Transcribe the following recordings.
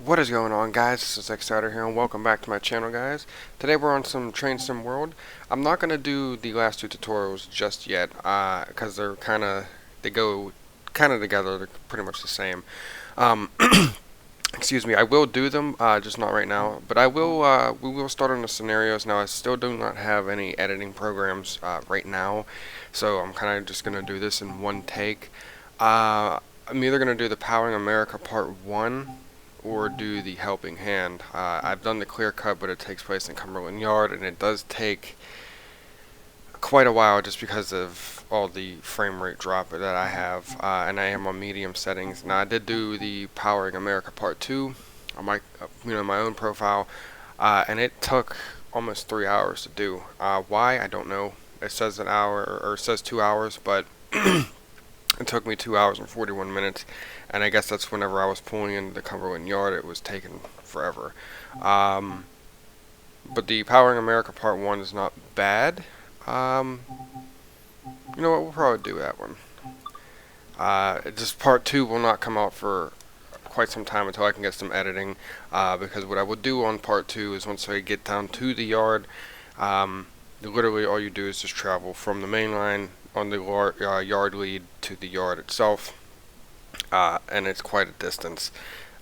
What is going on, guys? This is Xouter here and welcome back to my channel, guys. Today we're on some Train Sim World. I'm not going to do the last two tutorials just yet because they go kind of together. They're pretty much the same. Um, excuse me, I will do them, just not right now, but we will start on the scenarios. Now I still do not have any editing programs right now, so I'm kind of just going to do this in one take. I'm either going to do the Powering America Part 1 or do the Helping Hand. I've done the clear cut, but it takes place in Cumberland Yard, and it does take quite a while just because of all the frame rate drop that I have, and I am on medium settings. Now I did do the Powering America Part 2 on my, my own profile, and it took almost 3 hours to do. Why? I don't know. It says an hour, or it says 2 hours, but it took me 2 hours and 41 minutes, and I guess that's whenever I was pulling into the Cumberland Yard, it was taking forever. But the Powering America Part 1 is not bad. You know what, we'll probably do that one. Just Part 2 will not come out for quite some time until I can get some editing, because what I will do on Part 2 is once I get down to the yard, literally all you do is just travel from the main line on the yard lead to the yard itself, and it's quite a distance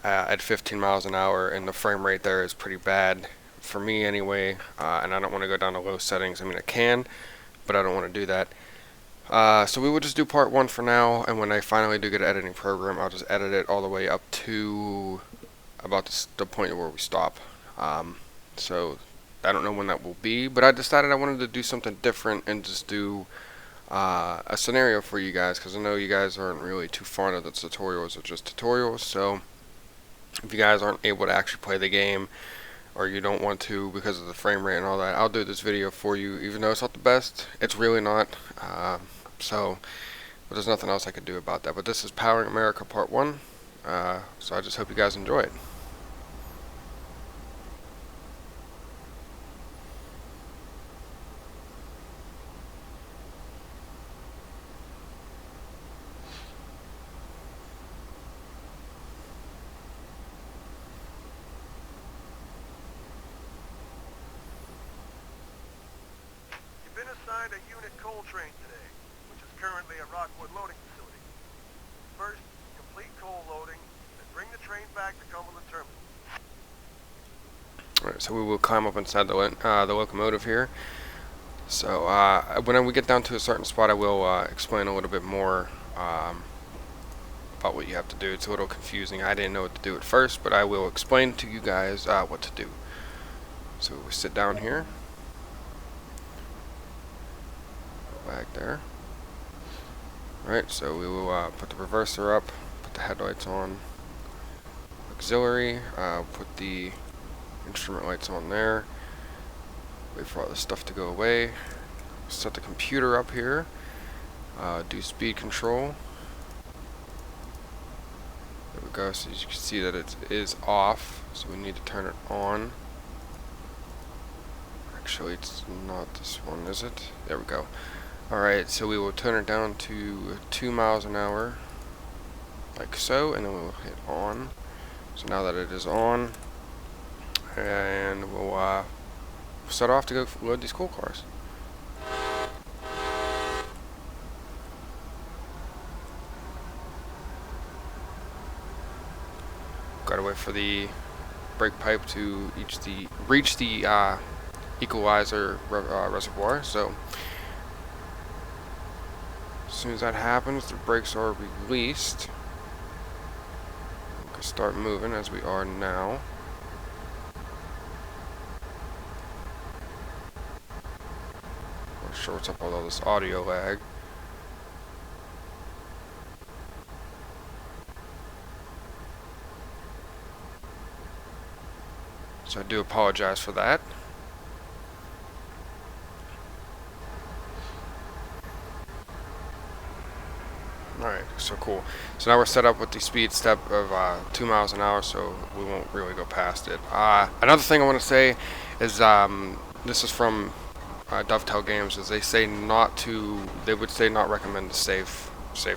at 15 miles an hour, and the frame rate there is pretty bad for me anyway, and I don't want to go down to low settings. I mean, I can, but I don't want to do that. So we will just do Part 1 for now, and when I finally do get an editing program, I'll just edit it all the way up to about the point where we stop. So I don't know when that will be, but I decided I wanted to do something different and just do a scenario for you guys, because I know you guys aren't really too fond of the tutorials or just tutorials. So if you guys aren't able to actually play the game, or you don't want to because of the frame rate and all that, I'll do this video for you, even though it's not the best. It's really not. But there's nothing else I could do about that. But this is Powering America Part 1, so I just hope you guys enjoy it. You've been assigned a unit coal train today, which is currently at Rockwood Loading Facility. First, complete coal loading, then bring the train back to Cumberland Terminal. Alright, so we will climb up inside the locomotive here. So when we get down to a certain spot, I will explain a little bit more about what you have to do. It's a little confusing. I didn't know what to do at first, but I will explain to you guys what to do. So we sit down here. Back there. Alright, so we will put the reverser up, put the headlights on, auxiliary, put the instrument lights on there, wait for all this stuff to go away, set the computer up here, do speed control. There we go, so you can see that it is off, so we need to turn it on. Actually, it's not this one, is it? There we go. Alright, so we will turn it down to 2 miles an hour, like so, and then we'll hit on. So now that it is on, and we'll set off to go load these coal cars. Gotta wait for the brake pipe to reach the equalizer reservoir. So as soon as that happens, the brakes are released. We can start moving as we are now. Not sure what's up with all this audio lag. So I do apologize for that. Alright, so cool. So now we're set up with the speed step of 2 miles an hour, so we won't really go past it. Another thing I want to say is, this is from Dovetail Games, is they would say not recommend to save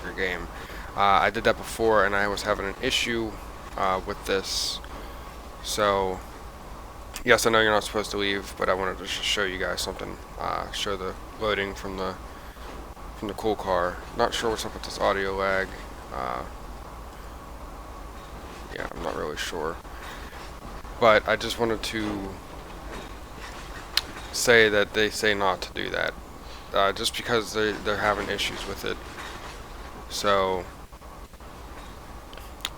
your game. I did that before, and I was having an issue with this So yes, I know you're not supposed to leave, but I wanted to just show you guys something. Show the loading from the cool car. Not sure what's up with this audio lag. Uh, yeah, I'm not really sure. But I just wanted to say that they say not to do that, just because they're having issues with it. So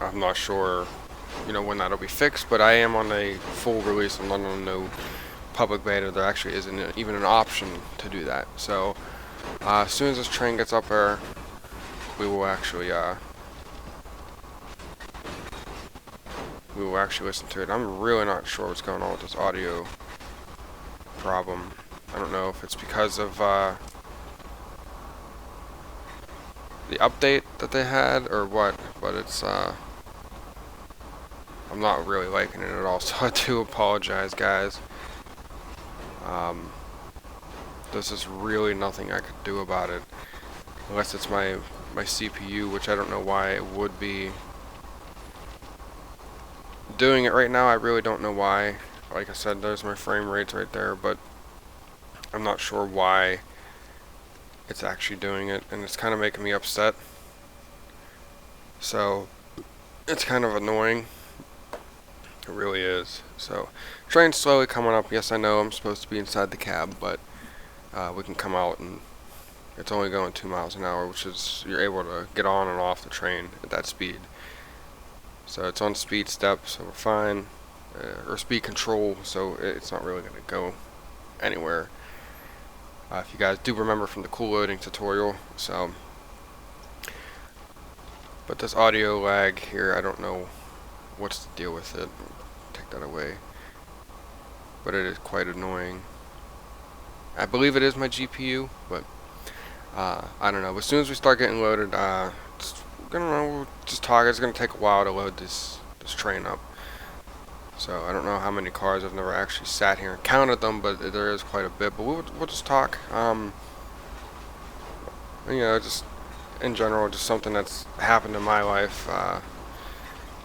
I'm not sure, when that'll be fixed. But I am on a full release. I'm not on no public beta. There actually isn't even an option to do that. So as soon as this train gets up there, we will actually listen to it. I'm really not sure what's going on with this audio problem. I don't know if it's because of the update that they had or what, but it's I'm not really liking it at all, so I do apologize, guys. There's just really nothing I could do about it, unless it's my CPU, which I don't know why it would be doing it right now. I really don't know why. Like I said, there's my frame rates right there, but I'm not sure why it's actually doing it, and it's kind of making me upset. So it's kind of annoying. It really is. So train's slowly coming up. Yes, I know I'm supposed to be inside the cab, but we can come out, and it's only going 2 miles an hour, which is you're able to get on and off the train at that speed. So it's on speed step, so we're fine, or speed control, so it's not really going to go anywhere. If you guys do remember from the cool loading tutorial, but this audio lag here, I don't know what's the deal with it. Take that away. But it is quite annoying. I believe it is my GPU, but I don't know. But as soon as we start getting loaded, we'll just talk. It's gonna take a while to load this train up. So I don't know how many cars. I've never actually sat here and counted them, but there is quite a bit. But we'll just talk. Just in general, just something that's happened in my life.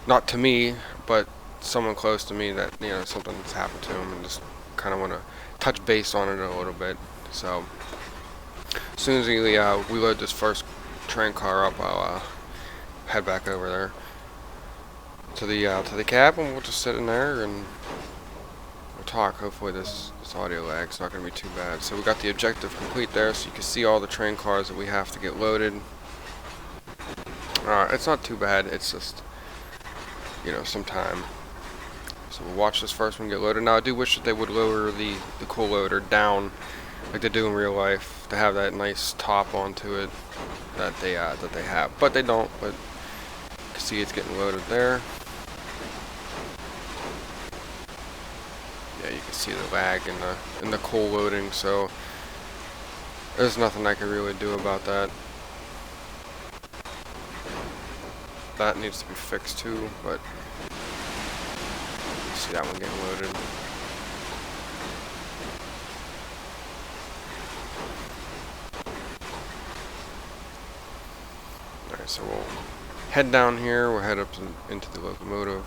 Not to me, but someone close to me that something that's happened to him, and just kind of want to touch base on it a little bit. So as soon as we load this first train car up, I'll head back over there to the cab, and we'll just sit in there and we'll talk. Hopefully this audio lag's not going to be too bad. So we got the objective complete there, so you can see all the train cars that we have to get loaded. It's not too bad. It's just some time. So we'll watch this first one get loaded. Now I do wish that they would lower the cool loader down like they do in real life, to have that nice top onto it that they have, but they don't. But you can see it's getting loaded there. Yeah, you can see the lag in the coal loading, so there's nothing I can really do about that. That needs to be fixed too, but you see that one getting loaded. Alright, so we'll head down here, we'll head up into the locomotive.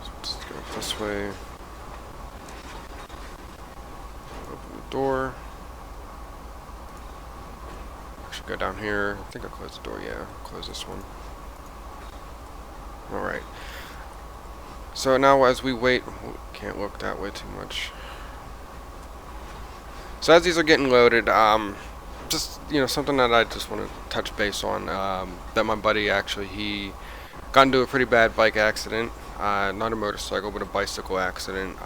So we'll just go this way. Open the door. Actually go down here. I think I'll close the door, yeah. I'll close this one. Alright. So now as we wait, can't look that way too much. So as these are getting loaded, just something that I just want to touch base on, that my buddy actually, he got into a pretty bad bike accident, not a motorcycle but a bicycle accident.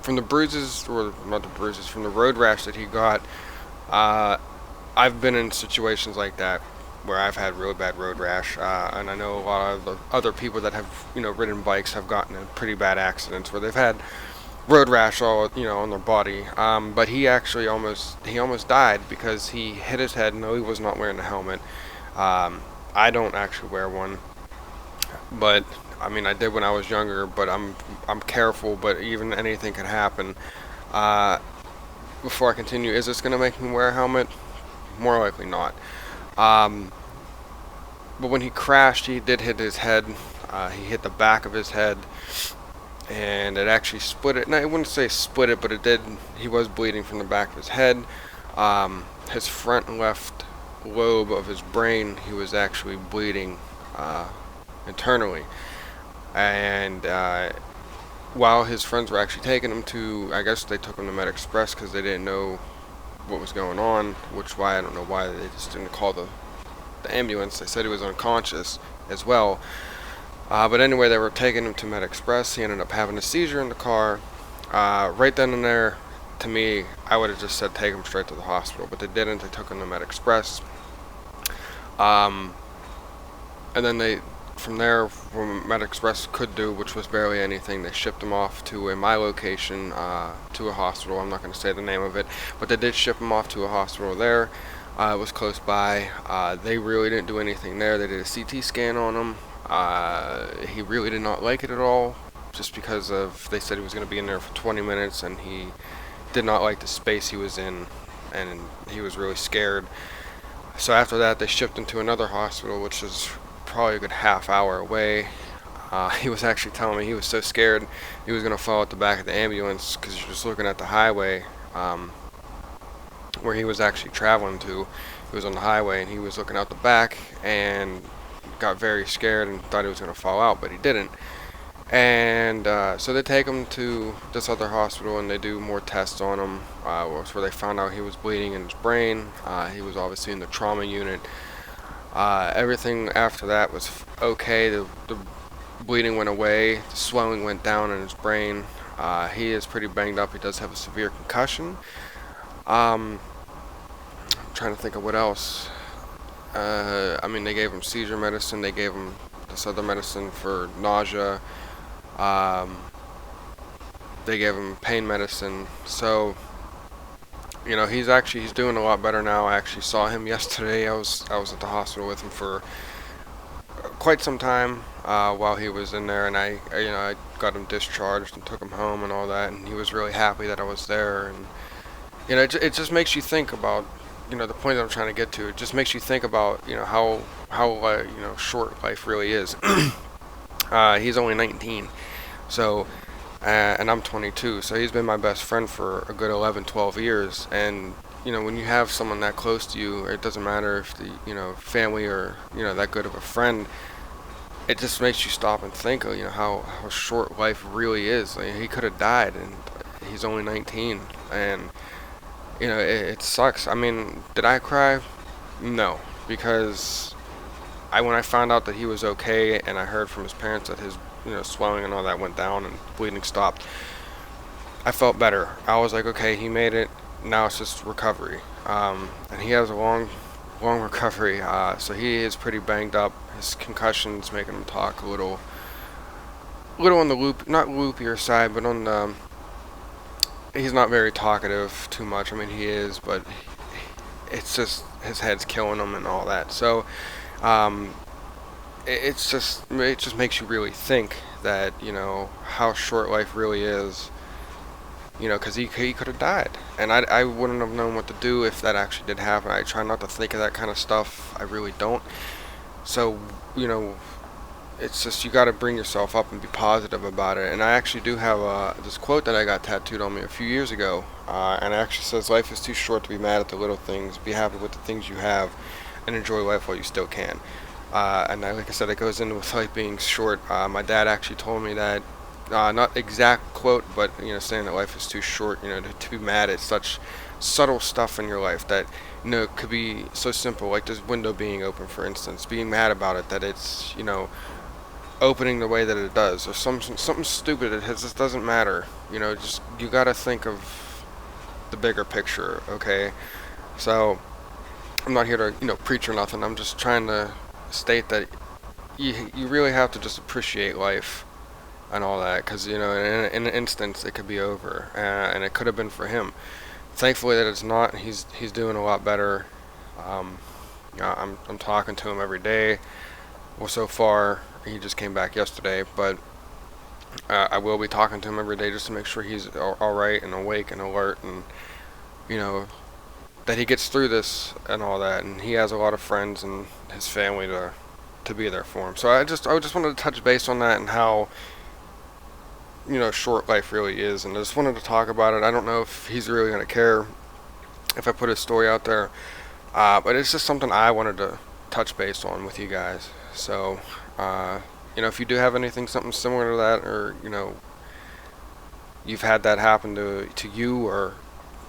From the bruises, or not the bruises, from the road rash that he got, I've been in situations like that where I've had really bad road rash, and I know a lot of the other people that have ridden bikes have gotten in pretty bad accidents where they've had road rash all on their body. But he actually almost died because he hit his head. No, he was not wearing a helmet. I don't actually wear one, but I mean I did when I was younger. But I'm careful. But even anything can happen. Before I continue, is this gonna make me wear a helmet? More likely not. But when he crashed, he did hit his head. He hit the back of his head, and it actually split it. No, I wouldn't say split it, but it did. He was bleeding from the back of his head. His front left lobe of his brain, he was actually bleeding uh, internally. And while his friends were actually taking him to, I guess they took him to Med Express because they didn't know what was going on, which why I don't know why they just didn't call the ambulance. They said he was unconscious as well. But anyway, they were taking him to Med Express. He ended up having a seizure in the car. Right then and there, to me, I would have just said take him straight to the hospital, but they didn't. They took him to Med Express. Um, and then from there, what Med Express could do, which was barely anything, they shipped him off to my location, to a hospital. I'm not going to say the name of it, but they did ship him off to a hospital there. It was close by. They really didn't do anything there. They did a CT scan on him. He really did not like it at all, just because they said he was going to be in there for 20 minutes, and he did not like the space he was in, and he was really scared. So after that, they shipped him to another hospital, which is probably a good half hour away. He was actually telling me he was so scared he was going to fall at the back of the ambulance because he was just looking at the highway, where he was actually traveling to. He was on the highway and he was looking out the back and got very scared and thought he was going to fall out, but he didn't. And so they take him to this other hospital and they do more tests on him, where they found out he was bleeding in his brain. He was obviously in the trauma unit. Everything after that was okay. The bleeding went away. The swelling went down in his brain. He is pretty banged up. He does have a severe concussion. I'm trying to think of what else. I mean, they gave him seizure medicine. They gave him this other medicine for nausea. They gave him pain medicine. So, he's doing a lot better now. I actually saw him yesterday. I was at the hospital with him for quite some time while he was in there, and I got him discharged and took him home and all that, and he was really happy that I was there. And it just makes you think about the point that I'm trying to get to. It just makes you think about how short life really is. He's only 19, so and I'm 22, so he's been my best friend for a good 11, 12 years. And when you have someone that close to you, it doesn't matter if the family or that good of a friend. It just makes you stop and think of how short life really is. Like, he could have died, and he's only 19, and it sucks. I mean, did I cry? No, because when I found out that he was okay, and I heard from his parents that his swelling and all that went down and bleeding stopped, I felt better. I was like, okay, he made it. Now it's just recovery. And he has a long recovery. So he is pretty banged up. His concussion's making him talk a little on the not loopier side, but on the. He's not very talkative too much. I mean, he is, but it's just his head's killing him and all that. So, it just makes you really think that how short life really is. Because he could have died, and I wouldn't have known what to do if that actually did happen. I try not to think of that kind of stuff. I really don't. So it's just you got to bring yourself up and be positive about it. And I actually do have this quote that I got tattooed on me a few years ago, and it actually says, "Life is too short to be mad at the little things. Be happy with the things you have, and enjoy life while you still can." Like I said, it goes into with life being short. My dad actually told me that, not exact quote, but saying that life is too short. To be mad at such subtle stuff in your life that could be so simple, like this window being open, for instance. Being mad about it, that it's opening the way that it does, or something stupid. Just doesn't matter. Just you gotta think of the bigger picture. Okay, so I'm not here to preach or nothing. I'm just trying to state that you really have to just appreciate life and all that, because in an instance it could be over, and it could have been for him. Thankfully that it's not. He's doing a lot better. I'm talking to him every day. Well, so far he just came back yesterday, but I will be talking to him every day just to make sure he's all right and awake and alert, and that he gets through this and all that. And he has a lot of friends and his family to to be there for him. So I just wanted to touch base on that and how, you know, short life really is, and I just wanted to talk about it. I don't know if he's really gonna care if I put his story out there, but it's just something I wanted to touch base on with you guys. So, you know, if you do have anything, something similar to that, or you know, you've had that happen to you, or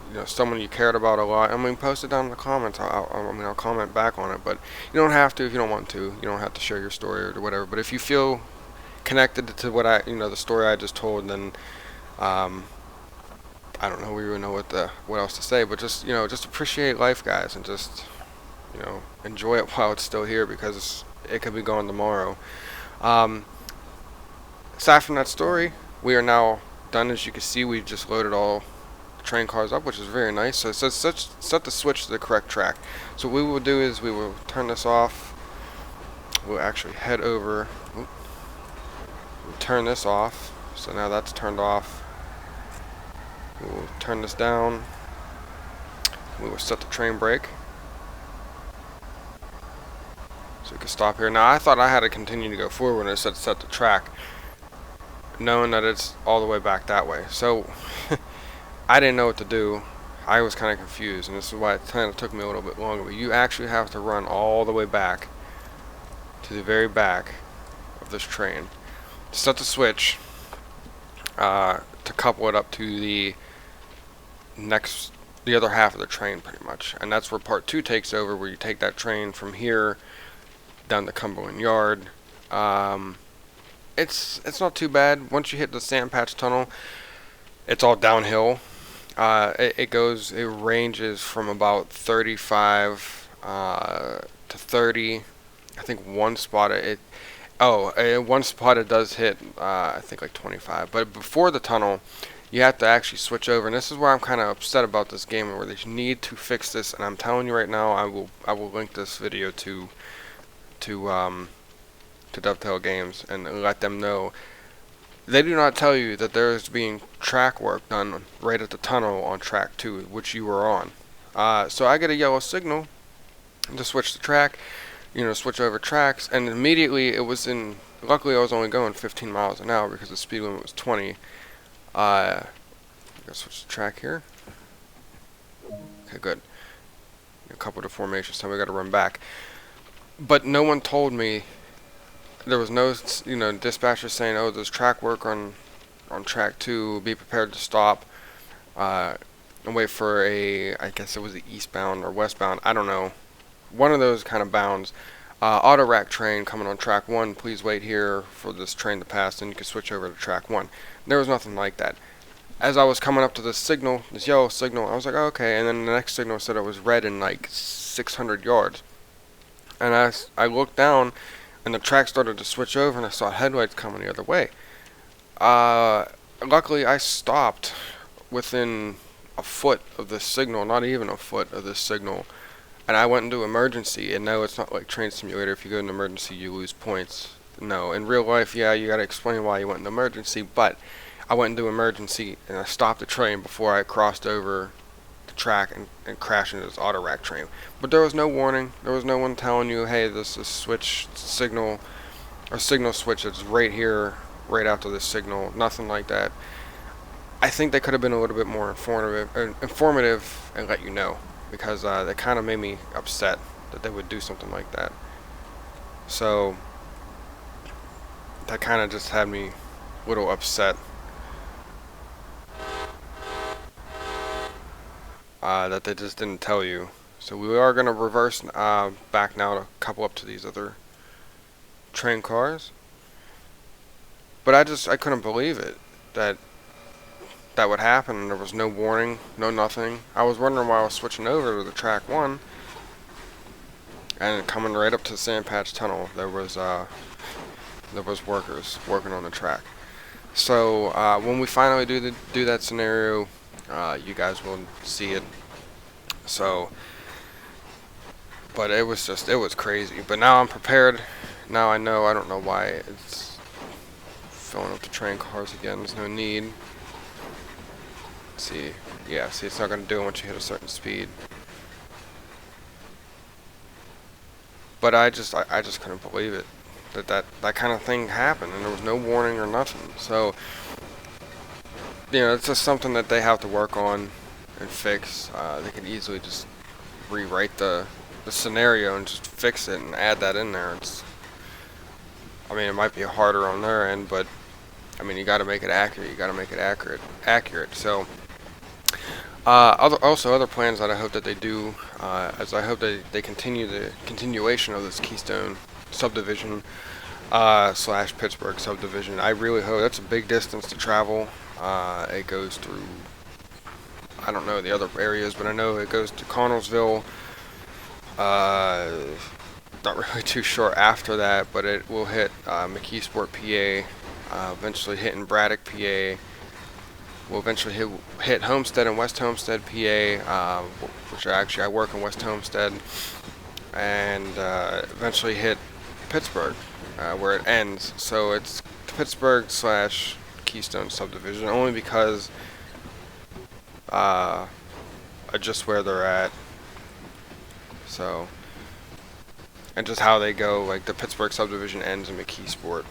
you know, someone you cared about a lot, I mean, post it down in the comments. I'll comment back on it, but you don't have to if you don't want to. You don't have to share your story or whatever. But if you feel connected to what you know, the story I just told, then um, I don't know, we really know what else to say. But just, you know, just appreciate life, guys, and just, you know, enjoy it while it's still here, because it could be gone tomorrow. Um, Aside from that story, we are now done. As you can see, we just loaded all train cars up, which is very nice. So set the switch to the correct track. So what we will do is we will turn this off. We'll actually head over. We'll turn this off. So now that's turned off. We'll turn this down. We will set the train brake. So we can stop here. Now I thought I had to continue to go forward when it said set the track, knowing that it's all the way back that way. So I didn't know what to do. I was kind of confused, and this is why it kind of took me a little bit longer. But you actually have to run all the way back to the very back of this train to set the switch, to couple it up to the other half of the train, pretty much. And that's where part 2 takes over, where you take that train from here down to Cumberland Yard. It's not too bad. Once you hit the Sand Patch Tunnel, it's all downhill. It ranges from about 35 to 30. I think one spot one spot it does hit, I think like 25. But before the tunnel, you have to actually switch over, and this is where I'm kind of upset about this game, where they need to fix this. And I'm telling you right now, I will link this video to Dovetail Games and let them know. They do not tell you that there is being track work done right at the tunnel on track 2, which you were on. So I get a yellow signal to switch the track, you know, switch over tracks, and immediately it was in. Luckily, I was only going 15 miles an hour because the speed limit was 20. I gotta switch the track here. Okay, good. A couple of formations, so we gotta run back. But no one told me. There was no, you know, dispatcher saying, "Oh, there's track work on track 2. Be prepared to stop and wait for I guess it was the eastbound or westbound. I don't know, one of those kind of bounds. Auto rack train coming on track 1. Please wait here for this train to pass, and you can switch over to track 1." There was nothing like that. As I was coming up to this signal, this yellow signal, I was like, oh, okay. And then the next signal said it was red in like 600 yards. And I looked down, and the track started to switch over, and I saw headlights coming the other way. Luckily, I stopped within a foot of this signal, not even a foot of this signal, and I went into emergency. And no, it's not like Train Simulator. If you go into emergency, you lose points. No, in real life, yeah, you gotta explain why you went into emergency, but I went into emergency, and I stopped the train before I crossed over the track and crashed into this auto rack train. But there was no warning. There was no one telling you, hey, this is switch signal, or signal switch that's right here, right after this signal. Nothing like that. I think they could have been a little bit more informative and let you know, because that kind of made me upset that they would do something like that. So that kind of just had me a little upset. That they just didn't tell you. So we are going to reverse back now to couple up to these other train cars. But I couldn't believe it that would happen, and there was no warning, no nothing. I was wondering why I was switching over to the track 1, and coming right up to the Sand Patch Tunnel, there was workers working on the track. So when we finally do that scenario, you guys will see it. So, but it was crazy. But now I'm prepared. Now I know. I don't know why it's filling up the train cars again. There's no need. Let's see, yeah, see, it's not going to do it once you hit a certain speed. But I just couldn't believe it that kind of thing happened, and there was no warning or nothing. So it's just something that they have to work on and fix. They can easily just rewrite the scenario and just fix it and add that in there. It might be harder on their end, but you got to make it accurate. You got to make it accurate. So, other plans that I hope that they do, as I hope that they continue the continuation of this Keystone subdivision slash Pittsburgh subdivision. I really hope that's a big distance to travel. It goes through, I don't know the other areas, but I know it goes to Connellsville. Not really too sure after that, but it will hit McKeesport, PA. Eventually hitting Braddock, PA. We'll eventually hit Homestead and West Homestead, PA, which I work in West Homestead, and eventually hit Pittsburgh, where it ends. So it's Pittsburgh slash Keystone subdivision, only because just where they're at. So, and just how they go, like the Pittsburgh subdivision ends in McKeesport,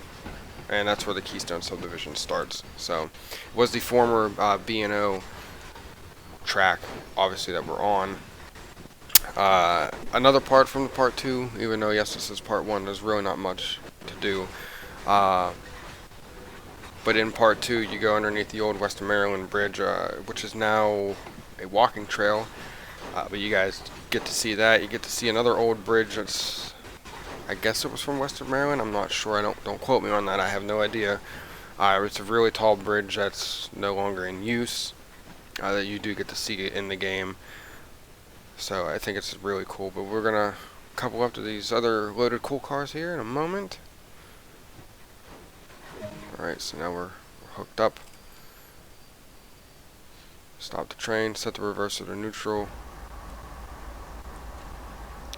and that's where the Keystone subdivision starts. So, it was the former B&O track, obviously, that we're on. Another part from the part 2, even though yes, this is part 1, there's really not much to do. But in part 2, you go underneath the old Western Maryland Bridge, which is now a walking trail. But you guys get to see that. You get to see another old bridge that's, I guess it was from Western Maryland. I'm not sure. Don't quote me on that. I have no idea. It's a really tall bridge that's no longer in use. That you do get to see it in the game. So I think it's really cool. But we're gonna couple up to these other loaded cool cars here in a moment. Alright, so now we're hooked up. Stop the train, set the reverser to neutral.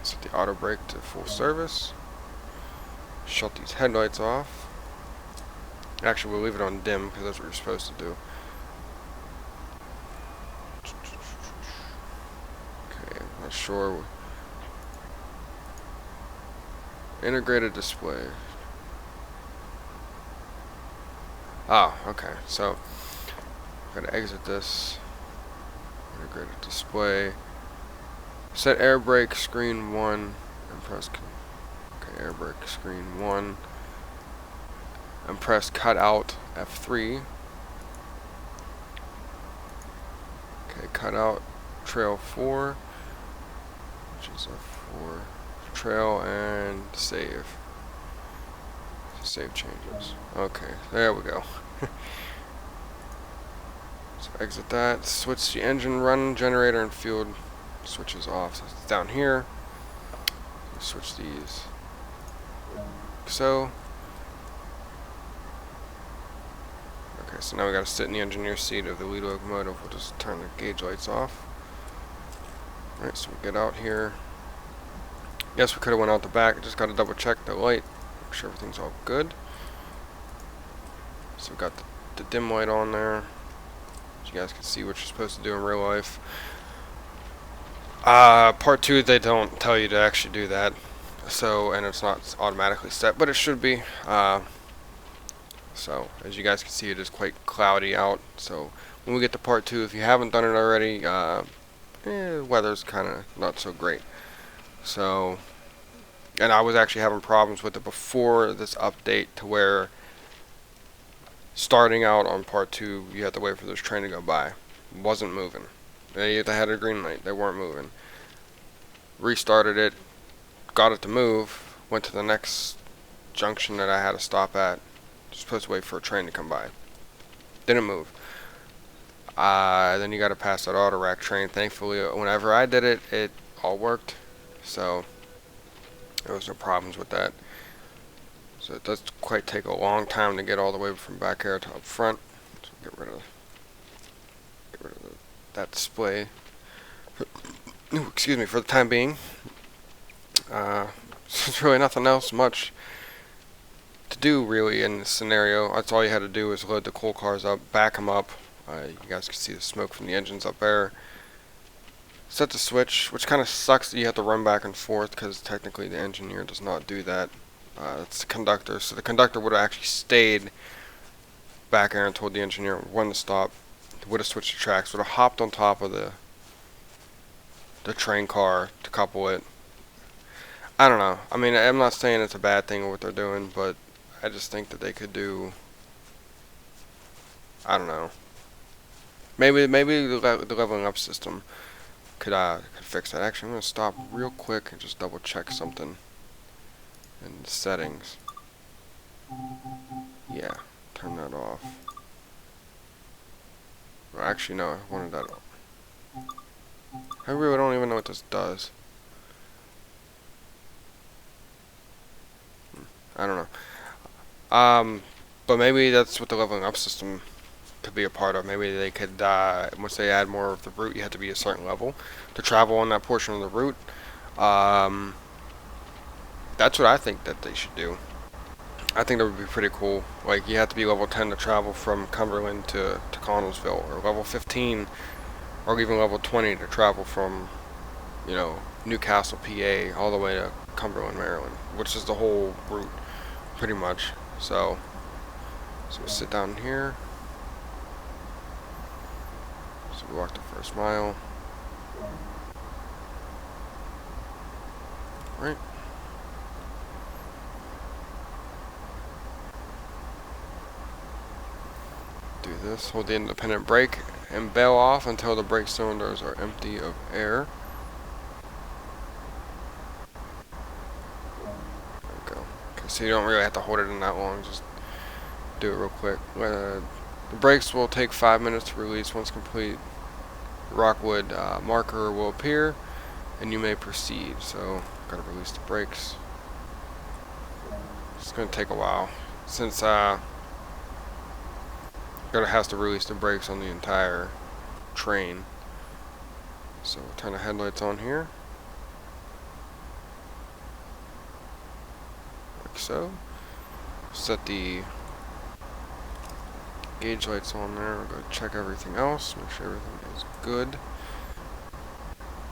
Set the auto brake to full service. Shut these headlights off. Actually, we'll leave it on dim because that's what you're supposed to do. Okay, I'm not sure. Integrated display. Oh, okay. So, gotta exit this. Integrated display. Set air brake screen 1 and press. Okay, air brake screen 1 and press cut out F3. Okay, cut out trail 4, which is F4 trail, and save. Save changes. Okay, there we go. So exit that. Switch the engine run, generator, and fuel switches off. So it's down here. Switch these. So. Okay, so now we gotta sit in the engineer's seat of the lead locomotive. We'll just turn the gauge lights off. Alright, so we get out here. Yes, we could have went out the back. Just gotta double check the light. Make sure everything's all good. So we got the dim light on there. So you guys can see what you're supposed to do in real life. Part 2, they don't tell you to actually do that. So, and it's not automatically set, but it should be. So, as you guys can see, it is quite cloudy out. So, when we get to part 2, if you haven't done it already, weather's kind of not so great. So, and I was actually having problems with it before this update, to where starting out on part 2, you had to wait for this train to go by. It wasn't moving. They had a green light. They weren't moving. Restarted it, got it to move, went to the next junction that I had to stop at. Supposed to wait for a train to come by. Didn't move. Then you got to pass that auto rack train. Thankfully, whenever I did it, it all worked. So there was no problems with that. So it does quite take a long time to get all the way from back here to up front. So get rid of that display. Ooh, excuse me, for the time being. There's really nothing else much to do really in this scenario. That's all you had to do is load the coal cars up, back them up. You guys can see the smoke from the engines up there. set the switch, which kind of sucks that you have to run back and forth because technically the engineer does not do that. It's the conductor, so the conductor would have actually stayed back there and told the engineer when to stop. Would have switched the tracks, would have hopped on top of the train car to couple it. I don't know. I mean, I'm not saying it's a bad thing what they're doing, but I just think that they could do. I don't know. Maybe the leveling up system could fix that. Actually, I'm gonna stop real quick and just double check something in the settings. Yeah, turn that off. Well, actually, no, I wanted that off. I really don't even know what this does. I don't know. But maybe that's what the leveling up system could be a part of. Maybe they could, once they add more of the route, you have to be a certain level to travel on that portion of the route. Um, that's what I think that they should do. I think that would be pretty cool. Like, you have to be level 10 to travel from Cumberland to Connellsville, or level 15, or even level 20 to travel from, Newcastle, PA, all the way to Cumberland, Maryland, which is the whole route, pretty much. So we sit down here. So we walk the first mile. Right. Do this. Hold the independent brake and bail off until the brake cylinders are empty of air. There we go. Okay, so you don't really have to hold it in that long. Just do it real quick. The brakes will take 5 minutes to release. Once complete, the Rockwood marker will appear, and you may proceed. So, gotta release the brakes. It's gonna take a while since has to release the brakes on the entire train. So we'll turn the headlights on here, like so. Set the gauge lights on there. We'll go check everything else, make sure everything is good.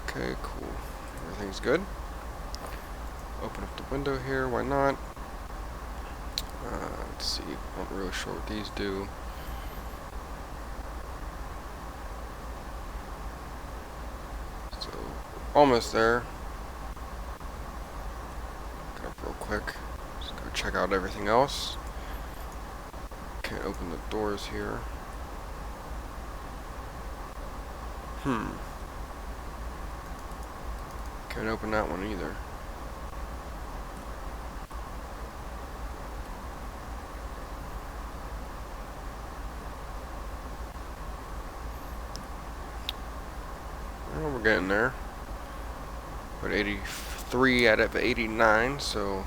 Okay, cool. Everything's good. Open up the window here, why not? Let's see, not really sure what these do. So, almost there. Get up real quick. Just go check out everything else. Can't open the doors here. Can't open that one either. Well, we're getting there. We're at 83 out of 89, so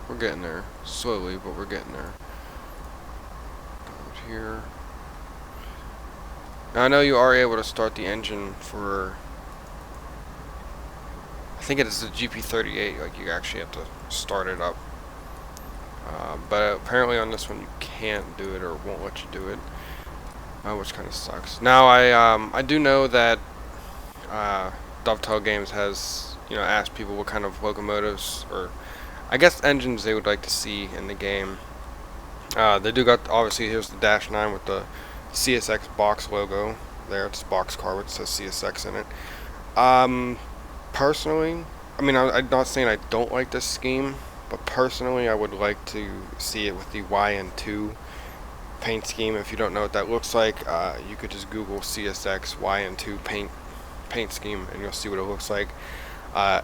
we're getting there. Slowly, but we're getting there. Down here. Now I know you are able to start the engine for, I think it is the GP38, like you actually have to start it up. But apparently on this one you can't do it, or won't let you do it, which kind of sucks. Now I do know that Dovetail Games has asked people what kind of locomotives, or I guess engines, they would like to see in the game. They do got, obviously here's the Dash 9 with the CSX box logo there. It's a box car which says CSX in it. Personally, I mean, I'm not saying I don't like this scheme, but personally I would like to see it with the YN2 paint scheme. If you don't know what that looks like, you could just Google CSX YN2 paint scheme and you'll see what it looks like.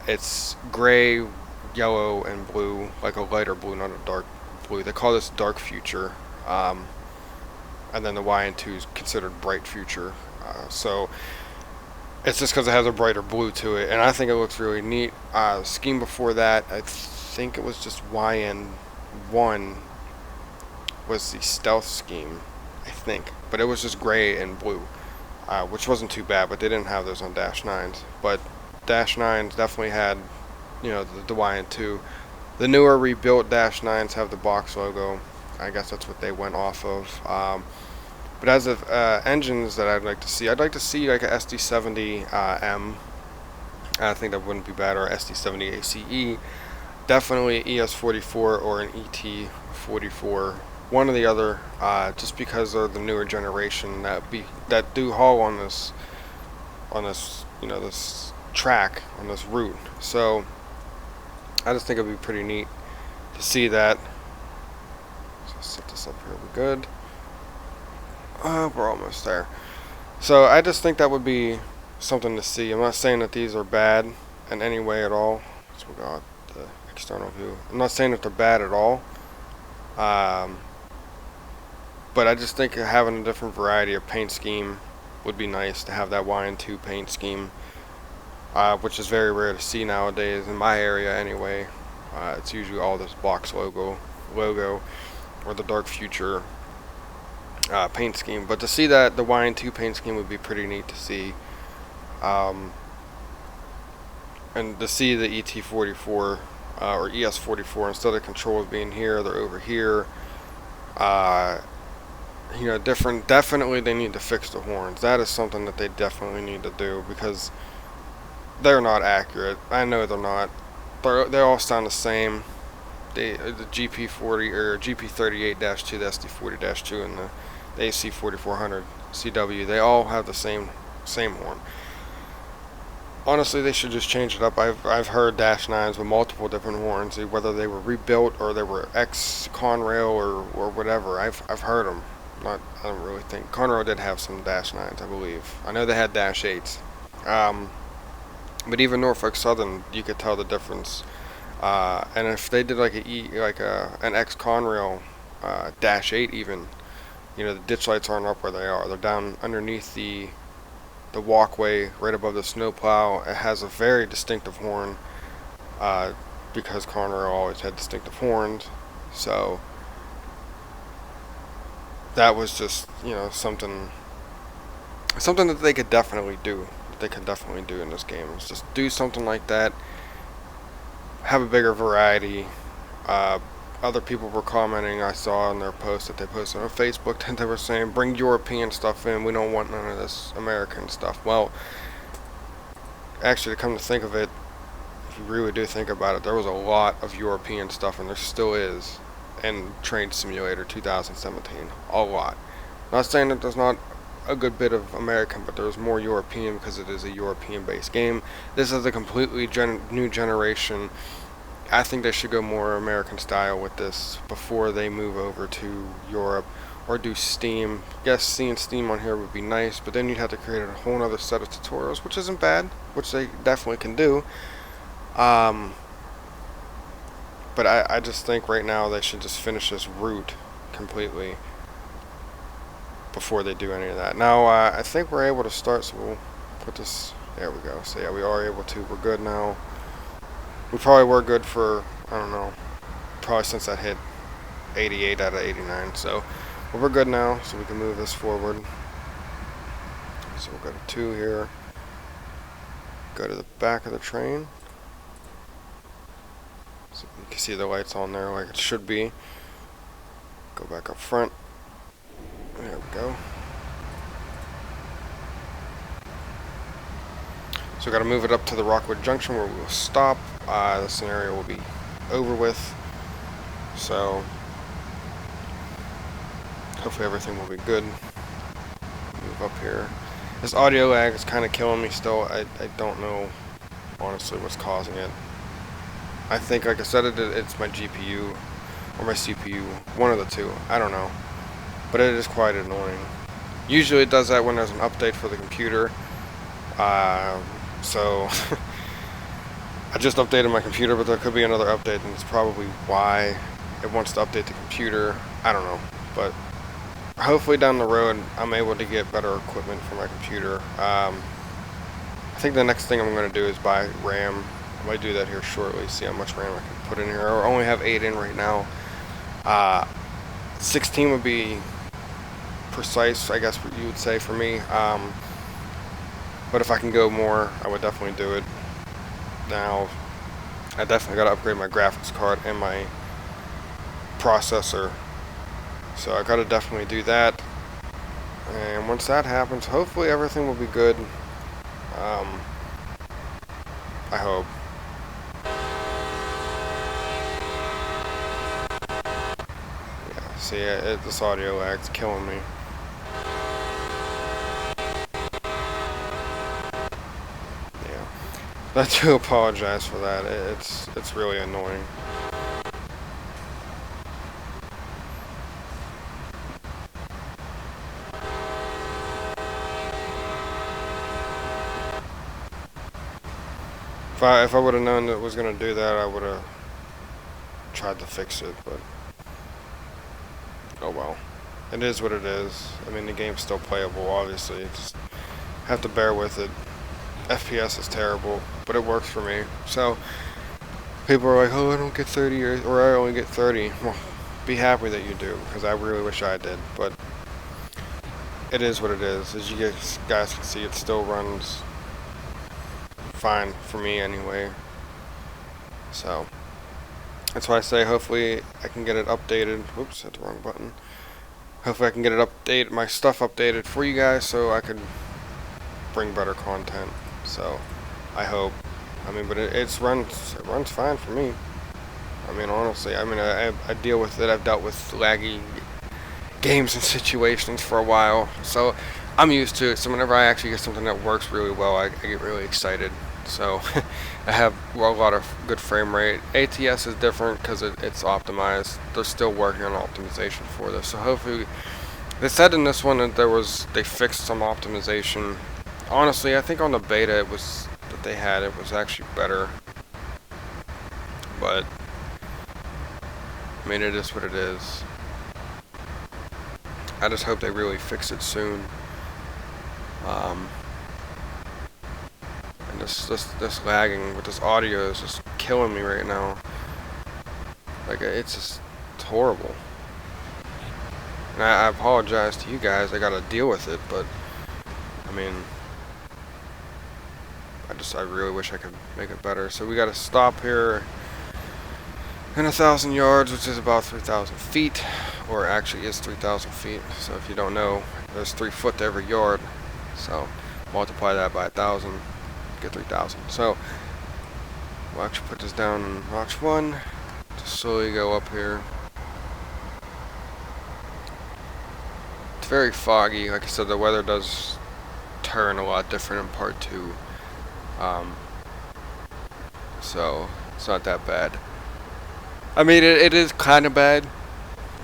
It's gray, yellow, and blue, like a lighter blue, not a dark blue. They call this dark future, and then the YN2 is considered bright future. So it's just because it has a brighter blue to it, and I think it looks really neat. The scheme before that, I think it was just YN1 was the stealth scheme, I think, but it was just gray and blue, which wasn't too bad, but they didn't have those on Dash 9s. But Dash 9s definitely had, the YN2. The newer rebuilt Dash 9s have the box logo. I guess that's what they went off of. But as of engines that I'd like to see like a SD70 M. I think that wouldn't be bad, or SD70 ACE. Definitely ES44 or an ET44, one or the other, just because they're the newer generation that do haul on this this track, on this route. So I just think it'd be pretty neat to see that. So set this up here. We're good. We're almost there. So I just think that would be something to see. I'm not saying that these are bad in any way at all. So we got the external view. I'm not saying that they're bad at all. But I just think having a different variety of paint scheme would be nice, to have that YN2 paint scheme, which is very rare to see nowadays in my area anyway. It's usually all this box logo, or the Dark Future paint scheme. But to see that the YN2 paint scheme would be pretty neat to see. And to see the ET44 or ES44, instead of controls being here, they're over here. Different. Definitely, they need to fix the horns. That is something that they definitely need to do, because they're not accurate. I know they're not. They all sound the same. The GP40 or GP38-2, the SD40-2, and the AC4400 CW. They all have the same horn. Honestly, they should just change it up. I've heard Dash 9s with multiple different horns, whether they were rebuilt or they were ex-Conrail or whatever. I've heard them. I don't really think Conrail did have some Dash 9s, I believe. I know they had Dash 8s. But even Norfolk Southern, you could tell the difference. And if they did like an ex-Conrail Dash 8 even, the ditch lights aren't up where they are. They're down underneath the walkway right above the snowplow. It has a very distinctive horn, because Conrail always had distinctive horns. So that was just something that they could definitely do. In this game is just do something like that. Have a bigger variety. Other people were commenting, I saw in their post that they posted on Facebook, that they were saying, bring European stuff in, we don't want none of this American stuff. Well, actually, to come to think of it, if you really do think about it, there was a lot of European stuff, and there still is, in Train Simulator 2017. A lot. Not saying that there's not a good bit of American, but there's more European, because it is a European-based game. This is a completely new generation. I think they should go more American style with this before they move over to Europe or do Steam. Yes, seeing Steam on here would be nice, but then you'd have to create a whole other set of tutorials, which isn't bad, which they definitely can do. But I just think right now they should just finish this route completely before they do any of that. Now, I think we're able to start, so we'll put this, there we go. So yeah, we are able to, we're good now. We probably were good for, I don't know, probably since that hit 88 out of 89. So we're good now, so we can move this forward. So we'll go to 2 here. Go to the back of the train. So you can see the lights on there like it should be. Go back up front. There we go. So we got to move it up to the Rockwood Junction where we will stop. The scenario will be over with. So hopefully everything will be good. Move up here. This audio lag is kind of killing me still. I don't know honestly what's causing it. I think, like I said, it's my GPU or my CPU, one of the two. I don't know, but it is quite annoying. Usually it does that when there's an update for the computer. So I just updated my computer, but there could be another update, and it's probably why it wants to update the computer. I don't know, but hopefully down the road I'm able to get better equipment for my computer. I think the next thing I'm going to do is buy RAM. I might do that here shortly, see how much RAM I can put in here. I only have 8 in right now. 16 would be precise, I guess what you would say for me. But if I can go more, I would definitely do it. Now, I definitely got to upgrade my graphics card and my processor. So I got to definitely do that. And once that happens, hopefully everything will be good. Um, I hope. Yeah, see, this audio lag's killing me. Yeah, I do apologize for that. It's really annoying. If I would have known that it was gonna do that, I would have tried to fix it. But oh well, it is what it is. I mean, the game's still playable. Obviously, you just have to bear with it. FPS is terrible, but it works for me. So people are like, "Oh, I don't get 30 or I only get 30." Well, be happy that you do, because I really wish I did. But it is what it is. As you guys can see, it still runs fine for me anyway. So that's why I say hopefully I can get it updated. Whoops, hit the wrong button. Hopefully I can get it updated, my stuff updated for you guys, so I can bring better content. So I hope. I mean, but it runs fine for me. I mean, honestly, I mean, I deal with it. I've dealt with laggy games and situations for a while, so I'm used to it. So whenever I actually get something that works really well, I get really excited. So I have a lot of good frame rate. ATS is different because it's optimized. They're still working on optimization for this. So hopefully, they said in this one that they fixed some optimization. Honestly, I think on the beta it was that they had it was actually better. But I mean, it is what it is. I just hope they really fix it soon. And this lagging with this audio is just killing me right now. Like, it's horrible. And I apologize to you guys. I gotta deal with it, but I mean, I really wish I could make it better. So we gotta stop here in 1,000 yards, which is about 3,000 feet, or actually is 3,000 feet. So if you don't know, there's 3 foot to every yard. So multiply that by 1,000, get 3,000. So we'll actually put this down in notch 1 to slowly go up here. It's very foggy. Like I said, the weather does turn a lot different in part 2. So it's not that bad. I mean, it is kind of bad.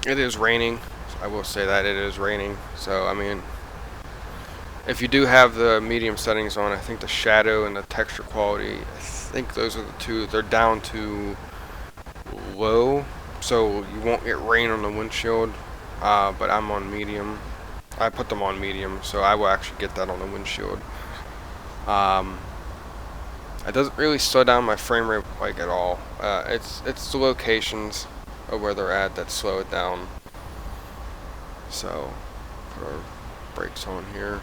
It is raining. I will say that it is raining. So I mean, if you do have the medium settings on, I think the shadow and the texture quality, I think those are the two. They're down to low, so you won't get rain on the windshield. But I'm on medium. I put them on medium, so I will actually get that on the windshield. It doesn't really slow down my frame rate like at all. It's the locations of where they're at that slow it down. So put our brakes on here.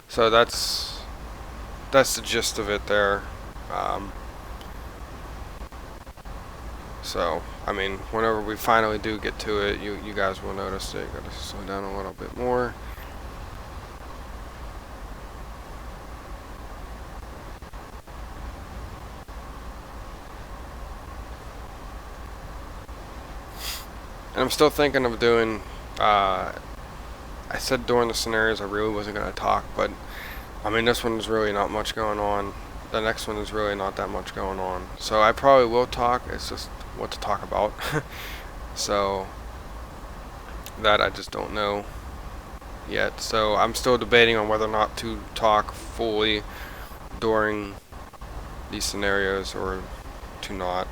So that's the gist of it there. So I mean, whenever we finally do get to it, you guys will notice it. Gotta slow down a little bit more. And I'm still thinking of doing, I said during the scenarios I really wasn't going to talk, but I mean, this one is really not much going on. The next one is really not that much going on. So I probably will talk, it's just what to talk about. So that I just don't know yet. So I'm still debating on whether or not to talk fully during these scenarios or to not.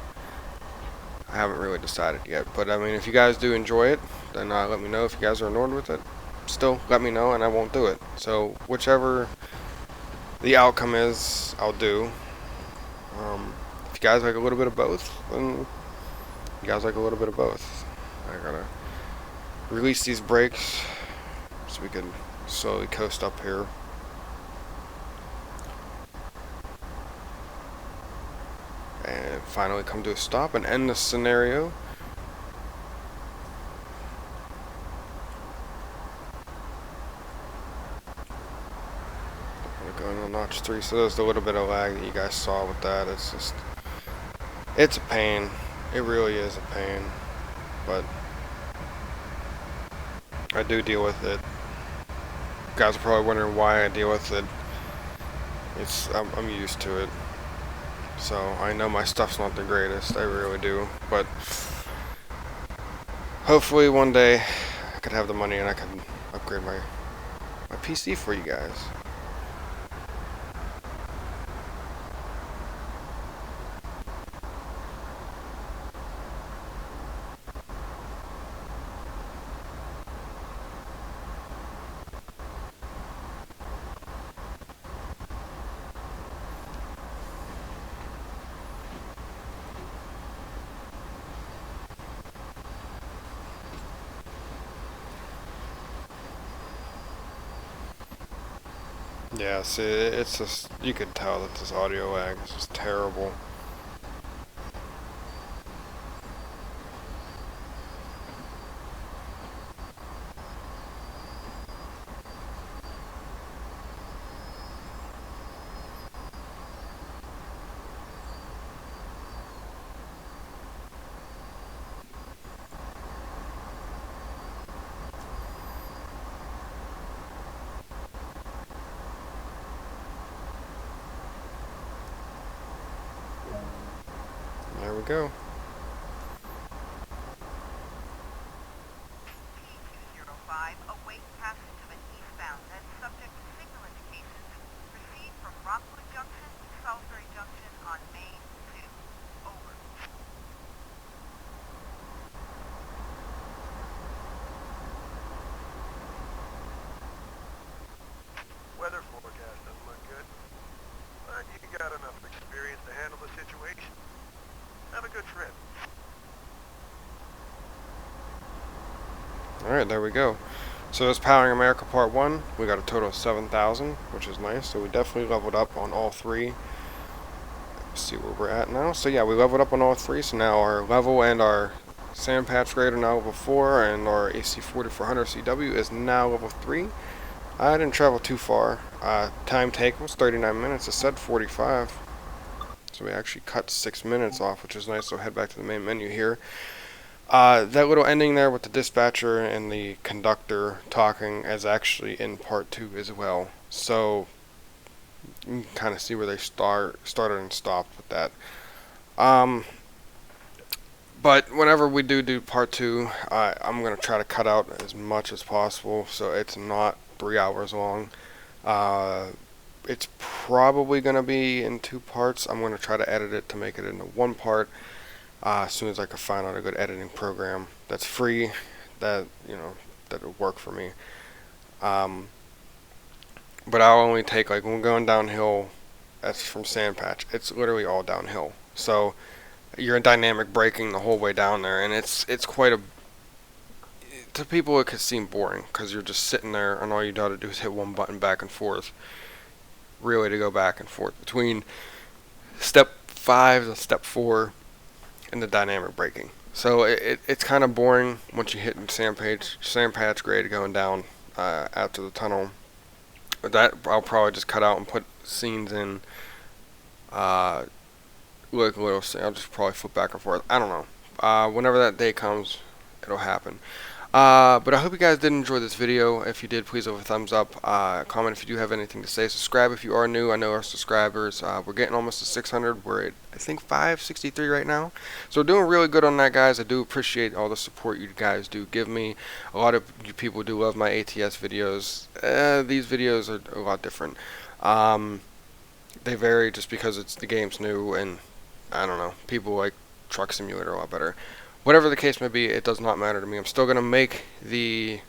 I haven't really decided yet, but I mean, if you guys do enjoy it, then let me know. If you guys are annoyed with it, still let me know and I won't do it. So whichever the outcome is, I'll do. If you guys like a little bit of both, then you guys like a little bit of both. I gotta release these brakes so we can slowly coast up here. And finally come to a stop and end this scenario. going on notch 3. So there's a little bit of lag that you guys saw with that. It's just, it's a pain. It really is a pain. But I do deal with it. You guys are probably wondering why I deal with it. I'm used to it. So I know my stuff's not the greatest. I really do. But hopefully one day I could have the money and I can upgrade my PC for you guys. Yeah, see, it's just, you could tell that this audio lag is just terrible. There we go. T205, await passage of an eastbound that is subject to signal indications. Proceed from Rockwood Junction to Salisbury Junction on Main 2. Over. Weather forecast doesn't look good, but you got enough experience to handle the situation. Have a good trip. Alright, there we go. So this Powering America Part 1, we got a total of 7,000, which is nice. So we definitely leveled up on all 3. Let's see where we're at now. So yeah, we leveled up on all 3. So now our level and our sand patch grade are now level 4, and our AC 4400 CW is now level 3. I didn't travel too far. Time taken was 39 minutes. It said 45. So we actually cut 6 minutes off, which is nice. So head back to the main menu here. That little ending there with the dispatcher and the conductor talking is actually in part 2 as well. So you can kind of see where they started and stopped with that. But whenever we do part 2, I'm going to try to cut out as much as possible so it's not 3 hours long. It's probably going to be in 2 parts. I'm going to try to edit it to make it into 1 part as soon as I can find out a good editing program that's free, that that'll work for me. But I'll only take, like, when we're going downhill, that's from Sandpatch, it's literally all downhill. So you're in dynamic braking the whole way down there, and it's quite a, to people it could seem boring because you're just sitting there and all you got to do is hit one button back and forth, really, to go back and forth between step 5 to step 4 in the dynamic braking. So it's kind of boring once you hit sand patch grade going down after the tunnel. That I'll probably just cut out and put scenes in. Like little, I'll just probably flip back and forth. I don't know. Whenever that day comes, it'll happen. But I hope you guys did enjoy this video. If you did, please leave a thumbs up. Comment if you do have anything to say. Subscribe if you are new. I know our subscribers, we're getting almost to 600. We're at, I think, 563 right now. So we're doing really good on that, guys. I do appreciate all the support you guys do give me. A lot of you people do love my ATS videos. These videos are a lot different. They vary just because the game's new, and I don't know, people like Truck Simulator a lot better. Whatever the case may be, it does not matter to me. I'm still going to make the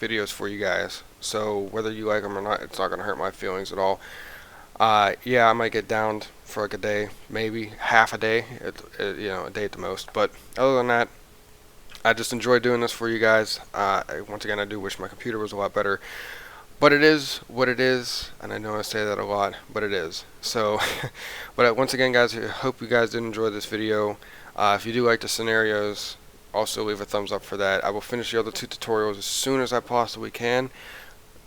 videos for you guys. So whether you like them or not, it's not going to hurt my feelings at all. Yeah, I might get downed for like a day, maybe half a day, a day at the most. But other than that, I just enjoy doing this for you guys. Once again, I do wish my computer was a lot better. But it is what it is, and I know I say that a lot, but it is. So, but once again, guys, I hope you guys did enjoy this video. If you do like the scenarios, also leave a thumbs up for that. I will finish the other 2 tutorials as soon as I possibly can.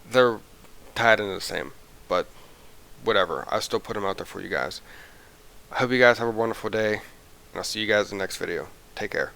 They're tied into the same, but whatever. I still put them out there for you guys. I hope you guys have a wonderful day, and I'll see you guys in the next video. Take care.